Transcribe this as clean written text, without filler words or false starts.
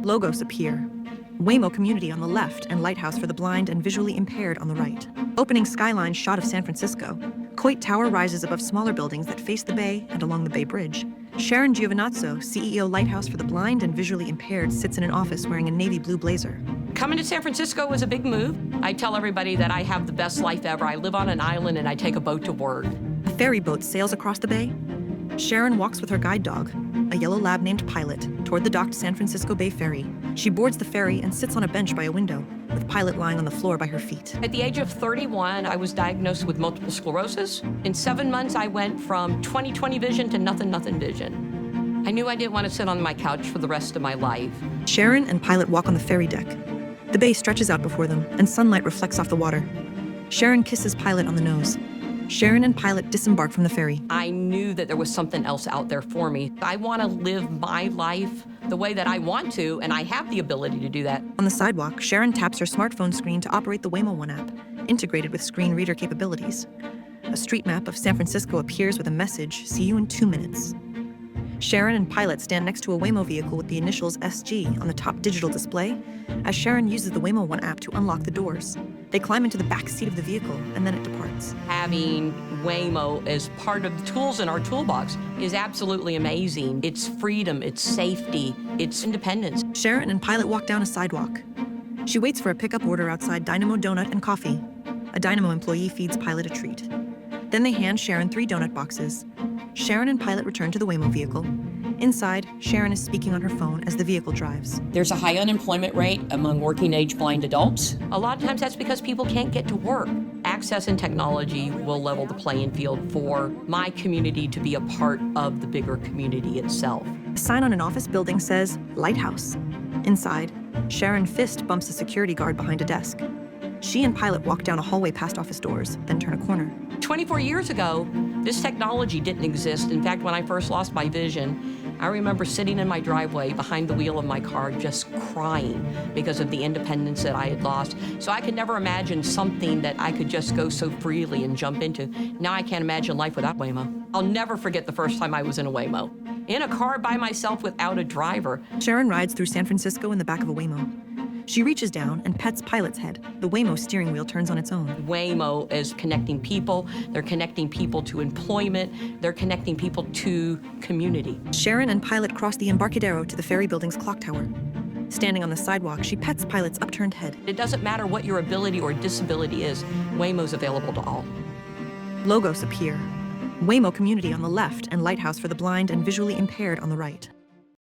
Logos appear. Waymo community on the left and lighthouse for the blind and visually impaired on the right. Opening skyline shot of San Francisco. Coit Tower rises above smaller buildings that face the bay and along the Bay Bridge. Sharon Giovinazzo, CEO Lighthouse for the blind and visually impaired, sits in an office wearing a navy blue blazer. Coming to San Francisco was a big move. I tell everybody that I have the best life ever. I live on an island and I take a boat to work. A ferry boat sails across the bay. Sharon walks with her guide dog, a yellow lab named Pilot, toward the docked San Francisco Bay ferry. She boards the ferry and sits on a bench by a window, with Pilot lying on the floor by her feet. At the age of 31, I was diagnosed with multiple sclerosis. In 7 months, I went from 20/20 vision to nothing vision. I knew I didn't want to sit on my couch for the rest of my life. Sharon and Pilot walk on the ferry deck. The bay stretches out before them, and sunlight reflects off the water. Sharon kisses Pilot on the nose. Sharon and Pilot disembark from the ferry. I knew that there was something else out there for me. I want to live my life the way that I want to, and I have the ability to do that. On the sidewalk, Sharon taps her smartphone screen to operate the Waymo One app, integrated with screen reader capabilities. A street map of San Francisco appears with a message, "See you in 2 minutes." Sharon and Pilot stand next to a Waymo vehicle with the initials SG on the top digital display, as Sharon uses the Waymo One app to unlock the doors. They climb into the back seat of the vehicle, and then it departs. Having Waymo as part of the tools in our toolbox is absolutely amazing. It's freedom, it's safety, it's independence. Sharon and Pilot walk down a sidewalk. She waits for a pickup order outside Dynamo Donut and Coffee. A Dynamo employee feeds Pilot a treat. Then they hand Sharon 3 donut boxes. Sharon and Pilot return to the Waymo vehicle. Inside, Sharon is speaking on her phone as the vehicle drives. There's a high unemployment rate among working-age blind adults. A lot of times that's because people can't get to work. Access and technology will level the playing field for my community to be a part of the bigger community itself. A sign on an office building says, "Lighthouse." Inside, Sharon fist bumps a security guard behind a desk. She and Pilot walk down a hallway past office doors, then turn a corner. 24 years ago, this technology didn't exist. In fact, when I first lost my vision, I remember sitting in my driveway behind the wheel of my car just crying because of the independence that I had lost. So I could never imagine something that I could just go so freely and jump into. Now I can't imagine life without Waymo. I'll never forget the first time I was in a Waymo. In a car by myself without a driver. Sharon rides through San Francisco in the back of a Waymo. She reaches down and pets Pilot's head. The Waymo steering wheel turns on its own. Waymo is connecting people. They're connecting people to employment. They're connecting people to community. Sharon and Pilot cross the Embarcadero to the ferry building's clock tower. Standing on the sidewalk, she pets Pilot's upturned head. It doesn't matter what your ability or disability is, Waymo's available to all. Logos appear. Waymo community on the left and Lighthouse for the blind and visually impaired on the right.